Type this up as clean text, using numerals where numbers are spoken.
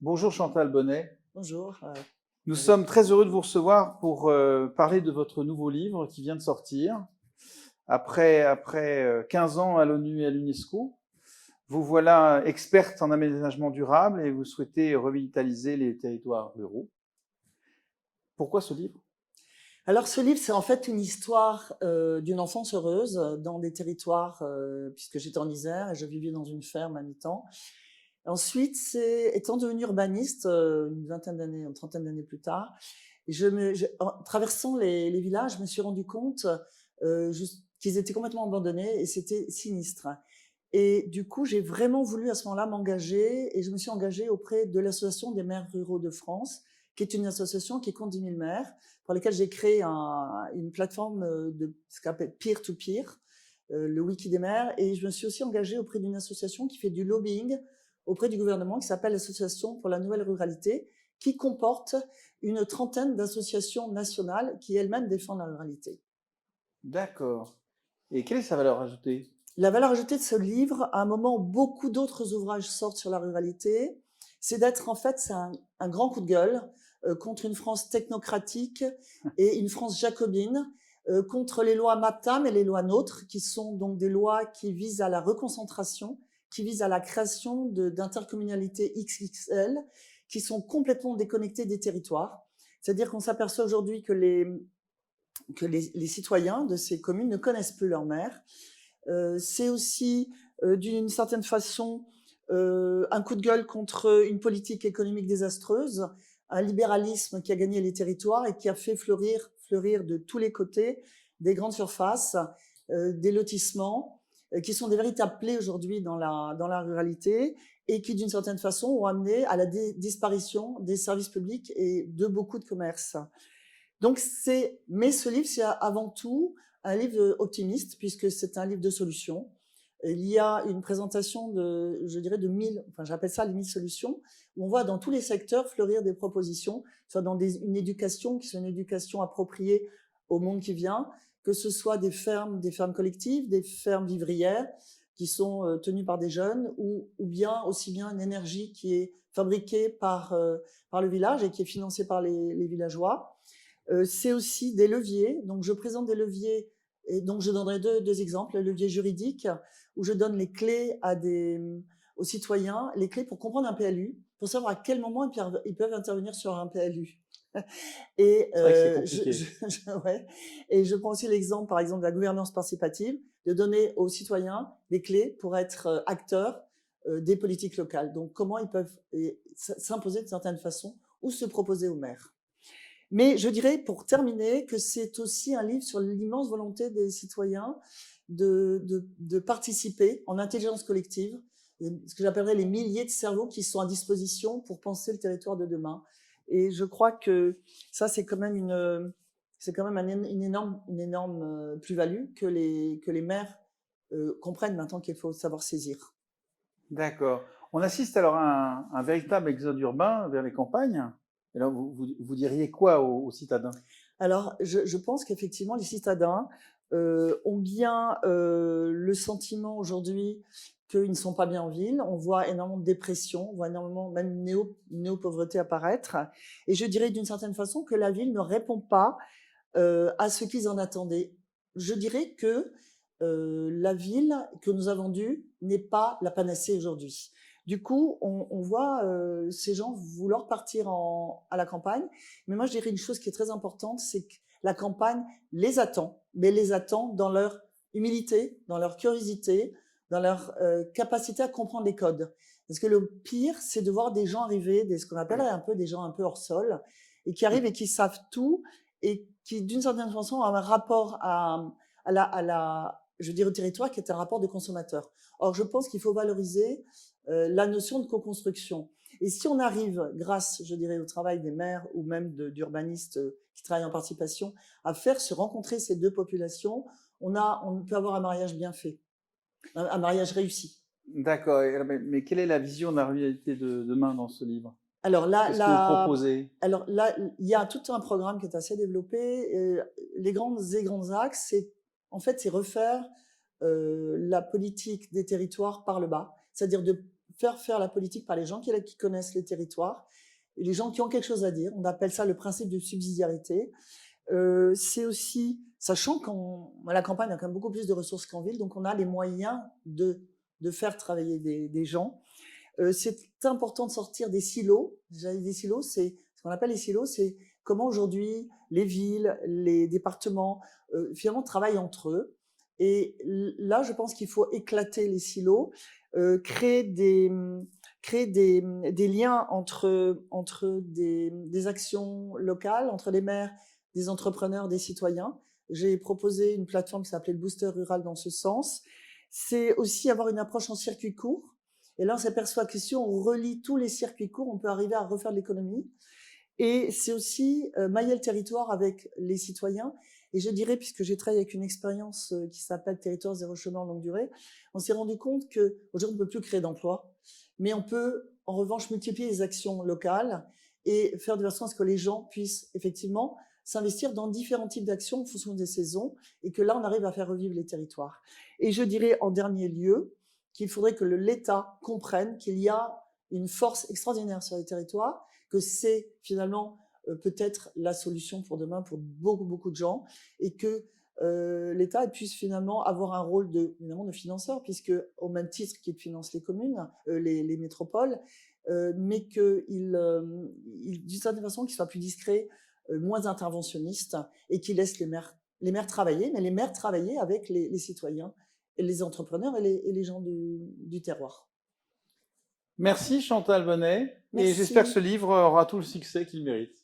Bonjour Chantal Bonnet. Bonjour. Nous Bonjour. sommes très heureux de vous recevoir pour parler de votre nouveau livre qui vient de sortir. Après 15 ans à l'ONU et à l'UNESCO, vous voilà experte en aménagement durable et vous souhaitez revitaliser les territoires ruraux. Pourquoi ce livre? Alors ce livre, c'est en fait une histoire d'une enfance heureuse dans des territoires, puisque j'étais en Isère et je vivais dans une ferme à mi-temps. Ensuite, étant devenue urbaniste une vingtaine d'années, une trentaine d'années plus tard, en traversant les villages, je me suis rendu compte qu'ils étaient complètement abandonnés et c'était sinistre. Et du coup, j'ai vraiment voulu à ce moment-là m'engager et je me suis engagée auprès de l'Association des maires ruraux de France, qui est une association qui compte 10 000 maires, pour laquelle j'ai créé une plateforme de ce qu'on appelle peer-to-peer, le wiki des maires. Et je me suis aussi engagée auprès d'une association qui fait du lobbying auprès du gouvernement, qui s'appelle l'Association pour la nouvelle ruralité, qui comporte une trentaine d'associations nationales qui elles-mêmes défendent la ruralité. D'accord. Et quelle est sa valeur ajoutée? La valeur ajoutée de ce livre, à un moment où beaucoup d'autres ouvrages sortent sur la ruralité, c'est d'être en fait un grand coup de gueule contre une France technocratique et une France jacobine, contre les lois MAPTAM et les lois NOTRe, qui sont donc des lois qui visent à la reconcentration, qui visent à la création d'intercommunalités XXL, qui sont complètement déconnectées des territoires. C'est-à-dire qu'on s'aperçoit aujourd'hui que les citoyens de ces communes ne connaissent plus leur maire. C'est aussi, d'une certaine façon, un coup de gueule contre une politique économique désastreuse, un libéralisme qui a gagné les territoires et qui a fait fleurir de tous les côtés des grandes surfaces, des lotissements, qui sont des véritables plaies aujourd'hui dans la ruralité et qui, d'une certaine façon, ont amené à la disparition des services publics et de beaucoup de commerces. Donc mais ce livre, c'est avant tout un livre optimiste, puisque c'est un livre de solutions. Il y a une présentation je dirais, j'appelle ça les 1000 solutions, où on voit dans tous les secteurs fleurir des propositions, soit dans une éducation qui soit une éducation appropriée au monde qui vient, que ce soit des fermes collectives, des fermes vivrières qui sont tenues par des jeunes, ou bien aussi bien une énergie qui est fabriquée par le village et qui est financée par les villageois. C'est aussi des leviers. Donc, je présente des leviers et donc je donnerai deux exemples. Le levier juridique, où je donne les clés aux citoyens, les clés pour comprendre un PLU, pour savoir à quel moment ils peuvent intervenir sur un PLU. Et, C'est vrai que c'est compliqué. ouais. Et je prends aussi l'exemple, par exemple, de la gouvernance participative, de donner aux citoyens des clés pour être acteurs des politiques locales. Donc, comment ils peuvent s'imposer de certaines façons ou se proposer aux maires. Mais je dirais, pour terminer, que c'est aussi un livre sur l'immense volonté des citoyens de participer en intelligence collective, ce que j'appellerais les milliers de cerveaux qui sont à disposition pour penser le territoire de demain. Et je crois que ça, c'est quand même une énorme plus-value que les maires comprennent maintenant qu'il faut savoir saisir. D'accord. On assiste alors à un véritable exode urbain vers les campagnes. Et là, vous diriez quoi aux citadins? Alors, je pense qu'effectivement, les citadins ont bien le sentiment aujourd'hui qu'ils ne sont pas bien en ville. On voit énormément de dépression, on voit énormément même une néo-pauvreté apparaître. Et je dirais d'une certaine façon que la ville ne répond pas à ce qu'ils en attendaient. Je dirais que la ville que nous avons vendue n'est pas la panacée aujourd'hui. Du coup, on voit ces gens vouloir partir à la campagne. Mais moi, je dirais une chose qui est très importante, c'est que la campagne les attend, mais les attend dans leur humilité, dans leur curiosité, dans leur capacité à comprendre les codes. Parce que le pire, c'est de voir des gens arriver, ce qu'on appelle un peu des gens un peu hors sol, et qui arrivent et qui savent tout, et qui, d'une certaine façon, ont un rapport je dirais, au territoire qui est un rapport de consommateur. Or, je pense qu'il faut valoriser la notion de co-construction. Et si on arrive, grâce, je dirais, au travail des maires ou même d'urbanistes qui travaillent en participation, à faire se rencontrer ces deux populations, on peut avoir un mariage bien fait, un mariage réussi. D'accord. Mais quelle est la vision de la ruralité de demain dans ce livre? Alors Qu'est-ce que vous proposez? il y a tout un programme qui est assez développé. Les grands axes, c'est refaire la politique des territoires par le bas, c'est-à-dire de faire faire la politique par les gens qui connaissent les territoires et les gens qui ont quelque chose à dire. On appelle ça le principe de subsidiarité. C'est aussi, sachant qu'à la campagne, on a quand même beaucoup plus de ressources qu'en ville, donc on a les moyens de faire travailler des gens. C'est important de sortir des silos. Des silos, c'est ce qu'on appelle les silos, c'est comment aujourd'hui les villes, les départements, finalement travaillent entre eux. Et là, je pense qu'il faut éclater les silos, créer des liens entre des actions locales, entre les maires, des entrepreneurs, des citoyens. J'ai proposé une plateforme qui s'appelait le Booster Rural dans ce sens. C'est aussi avoir une approche en circuit court. Et là, on s'aperçoit que si on relie tous les circuits courts, on peut arriver à refaire de l'économie. Et c'est aussi mailler le territoire avec les citoyens. Et je dirais, puisque j'ai travaillé avec une expérience qui s'appelle Territoire zéro chômeur en longue durée, on s'est rendu compte qu'aujourd'hui, on ne peut plus créer d'emplois, mais on peut en revanche multiplier les actions locales et faire de façon à ce que les gens puissent effectivement s'investir dans différents types d'actions en fonction des saisons et que là, on arrive à faire revivre les territoires. Et je dirais en dernier lieu qu'il faudrait que l'État comprenne qu'il y a une force extraordinaire sur les territoires, que c'est finalement peut-être la solution pour demain pour beaucoup, beaucoup de gens et que l'État puisse finalement avoir un rôle évidemment de financeur, puisque au même titre qu'il finance les communes, les métropoles, mais qu'il, d'une certaine façon, qu'il soit plus discret, moins interventionniste et qu'il laisse les maires travailler, mais les maires travailler avec les citoyens et les entrepreneurs et les gens du terroir. Merci Chantal Bonnet, Merci. et j'espère que ce livre aura tout le succès qu'il mérite.